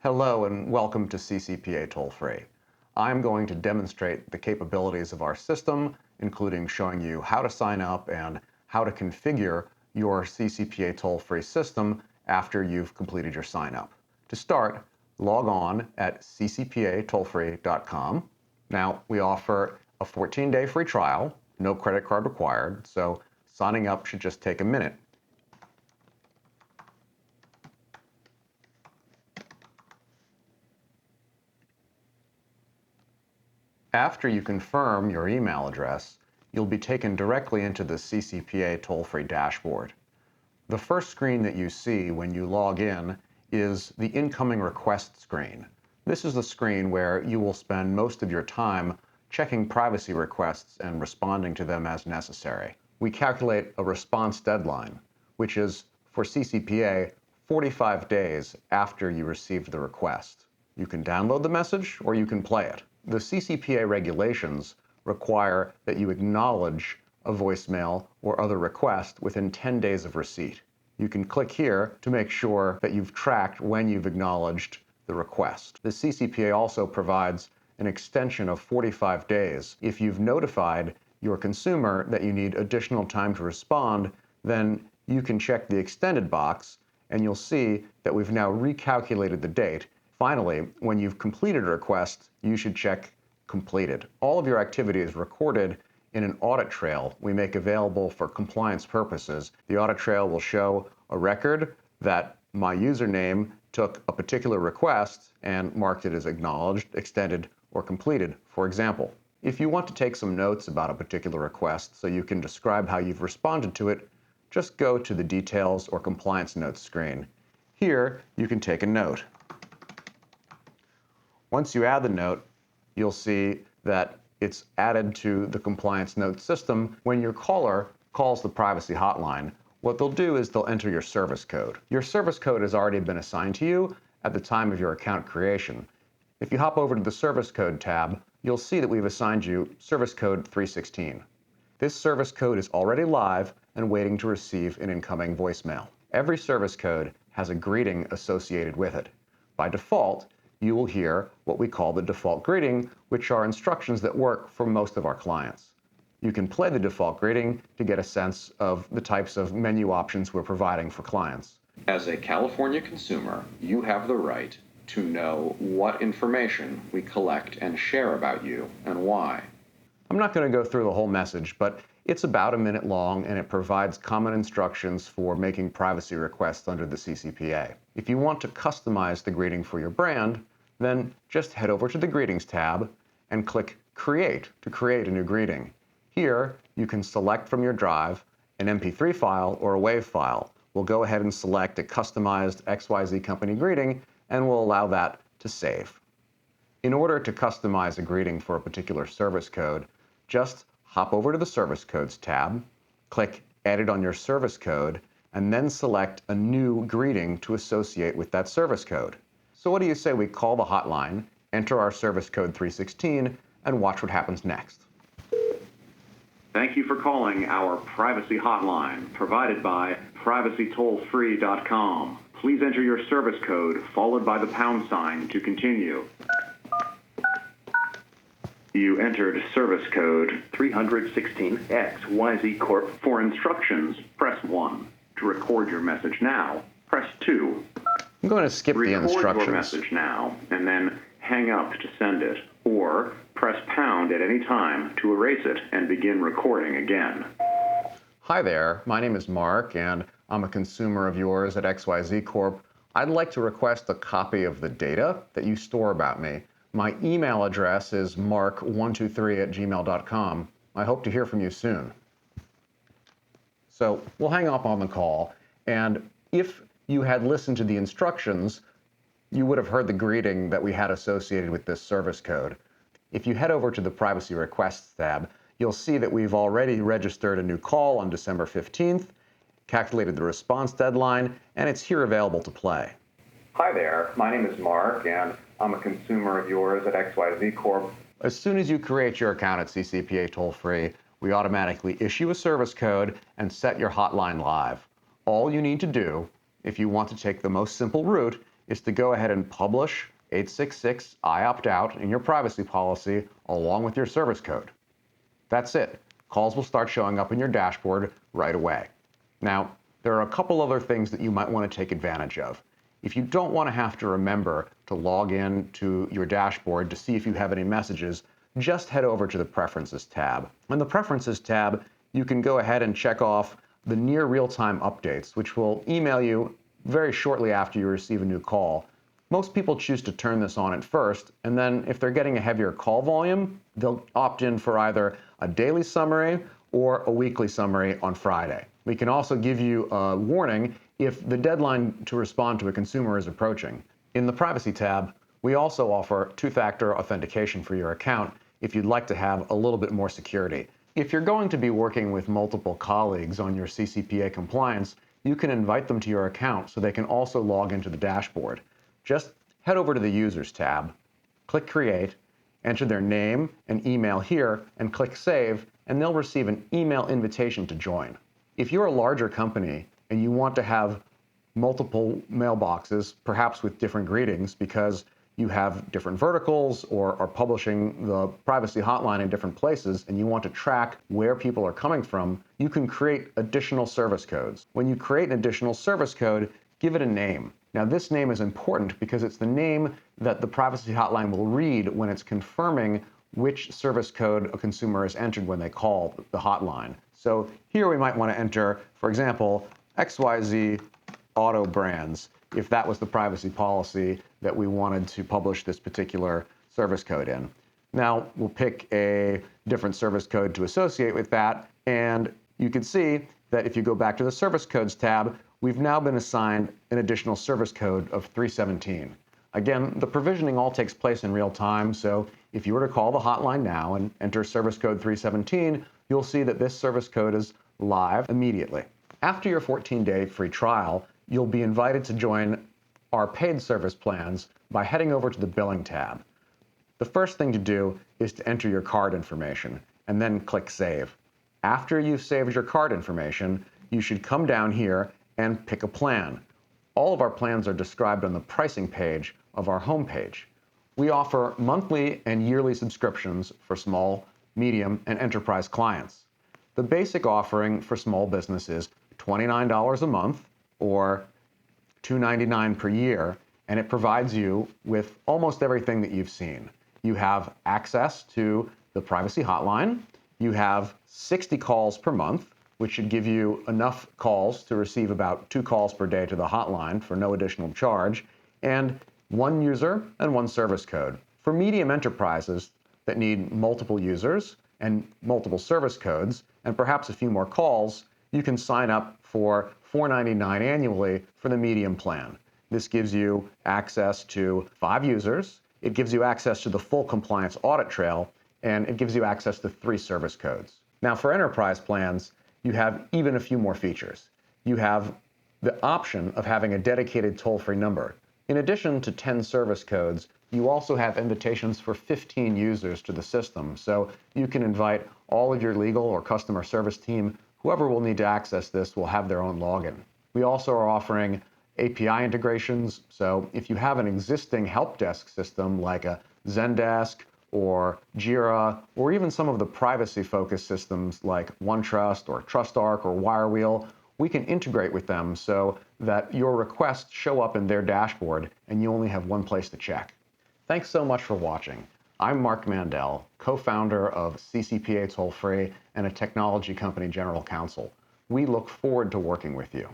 Hello and welcome to CCPA Toll Free. I'm going to demonstrate the capabilities of our system, including showing you how to sign up and how to configure your CCPA Toll Free system after you've completed your sign up. To start, log on at ccpatollfree.com. Now, we offer a 14-day free trial, no credit card required, so signing up should just take a minute. After you confirm your email address, you'll be taken directly into the CCPA toll-free dashboard. The first screen that you see when you log in is the incoming request screen. This is the screen where you will spend most of your time checking privacy requests and responding to them as necessary. We calculate a response deadline, which is, for CCPA, 45 days after you receive the request. You can download the message or you can play it. The CCPA regulations require that you acknowledge a voicemail or other request within 10 days of receipt. You can click here to make sure that you've tracked when you've acknowledged the request. The CCPA also provides an extension of 45 days. If you've notified your consumer that you need additional time to respond, then you can check the extended box and you'll see that we've now recalculated the date. Finally, when you've completed a request, you should check completed. All of your activity is recorded in an audit trail we make available for compliance purposes. The audit trail will show a record that my username took a particular request and marked it as acknowledged, extended, or completed, for example. If you want to take some notes about a particular request so you can describe how you've responded to it, just go to the Details or Compliance Notes screen. Here, you can take a note. Once you add the note, you'll see that it's added to the compliance notes system. When your caller calls the privacy hotline, what they'll do is they'll enter your service code. Your service code has already been assigned to you at the time of your account creation. If you hop over to the service code tab, you'll see that we've assigned you service code 316. This service code is already live and waiting to receive an incoming voicemail. Every service code has a greeting associated with it. By default, you will hear what we call the default greeting, which are instructions that work for most of our clients. You can play the default greeting to get a sense of the types of menu options we're providing for clients. As a California consumer, you have the right to know what information we collect and share about you and why. I'm not going to go through the whole message, but it's about a minute long and it provides common instructions for making privacy requests under the CCPA. If you want to customize the greeting for your brand, then just head over to the Greetings tab and click Create to create a new greeting. Here, you can select from your drive an MP3 file or a WAV file. We'll go ahead and select a customized XYZ company greeting, and we'll allow that to save. In order to customize a greeting for a particular service code, just hop over to the Service Codes tab, click Edit on your service code, and then select a new greeting to associate with that service code. So what do you say we call the hotline, enter our service code 316, and watch what happens next. Thank you for calling our privacy hotline, provided by privacytollfree.com. Please enter your service code, followed by the # to continue. You entered service code 316XYZ Corp. For instructions, press 1. To record your message now, press 2. I'm going to skip the instructions. Record your message now, and then hang up to send it, or press # at any time to erase it and begin recording again. Hi there, my name is Mark, and I'm a consumer of yours at XYZ Corp. I'd like to request a copy of the data that you store about me. My email address is mark123@gmail.com. I hope to hear from you soon. So we'll hang up on the call, and if you had listened to the instructions, you would have heard the greeting that we had associated with this service code. If you head over to the Privacy Requests tab, you'll see that we've already registered a new call on December 15th, calculated the response deadline, and it's here available to play. Hi there, my name is Mark, and I'm a consumer of yours at XYZ Corp. As soon as you create your account at CCPA Toll Free, we automatically issue a service code and set your hotline live. All you need to do, if you want to take the most simple route, is to go ahead and publish 866 I opt out in your privacy policy along with your service code. That's it. Calls will start showing up in your dashboard right away. Now, there are a couple other things that you might want to take advantage of. If you don't want to have to remember to log in to your dashboard to see if you have any messages, just head over to the Preferences tab. In the Preferences tab, you can go ahead and check off the near real-time updates, which will email you very shortly after you receive a new call. Most people choose to turn this on at first, and then if they're getting a heavier call volume, they'll opt in for either a daily summary or a weekly summary on Friday. We can also give you a warning if the deadline to respond to a consumer is approaching. In the Privacy tab, we also offer two-factor authentication for your account if you'd like to have a little bit more security. If you're going to be working with multiple colleagues on your CCPA compliance, you can invite them to your account so they can also log into the dashboard. Just head over to the Users tab, click Create, enter their name and email here, and click Save, and they'll receive an email invitation to join. If you're a larger company and you want to have multiple mailboxes, perhaps with different greetings because you have different verticals or are publishing the privacy hotline in different places and you want to track where people are coming from, you can create additional service codes. When you create an additional service code, give it a name. Now, this name is important because it's the name that the privacy hotline will read when it's confirming which service code a consumer has entered when they call the hotline. So here we might want to enter, for example, XYZ Auto Brands, if that was the privacy policy that we wanted to publish this particular service code in. Now we'll pick a different service code to associate with that, and you can see that if you go back to the Service Codes tab, we've now been assigned an additional service code of 317. Again, the provisioning all takes place in real time, so if you were to call the hotline now and enter service code 317, you'll see that this service code is live immediately. After your 14-day free trial, you'll be invited to join our paid service plans by heading over to the Billing tab. The first thing to do is to enter your card information and then click Save. After you've saved your card information, you should come down here and pick a plan. All of our plans are described on the pricing page of our homepage. We offer monthly and yearly subscriptions for small, medium, and enterprise clients. The basic offering for small business is $29 a month or $299 per year, and it provides you with almost everything that you've seen. You have access to the privacy hotline. You have 60 calls per month, which should give you enough calls to receive about 2 calls per day to the hotline for no additional charge, and 1 user and 1 service code. For medium enterprises that need multiple users and multiple service codes, and perhaps a few more calls, you can sign up for $4.99 annually for the medium plan. This gives you access to 5 users, it gives you access to the full compliance audit trail, and it gives you access to 3 service codes. Now, for enterprise plans, you have even a few more features. You have the option of having a dedicated toll-free number. In addition to 10 service codes, you also have invitations for 15 users to the system, so you can invite all of your legal or customer service team. Whoever will need to access this will have their own login. We also are offering API integrations, so if you have an existing help desk system like a Zendesk or Jira, or even some of the privacy-focused systems like OneTrust or TrustArc or Wirewheel, we can integrate with them so that your requests show up in their dashboard and you only have one place to check. Thanks so much for watching. I'm Mark Mandel, co-founder of CCPA Toll Free and a technology company general counsel. We look forward to working with you.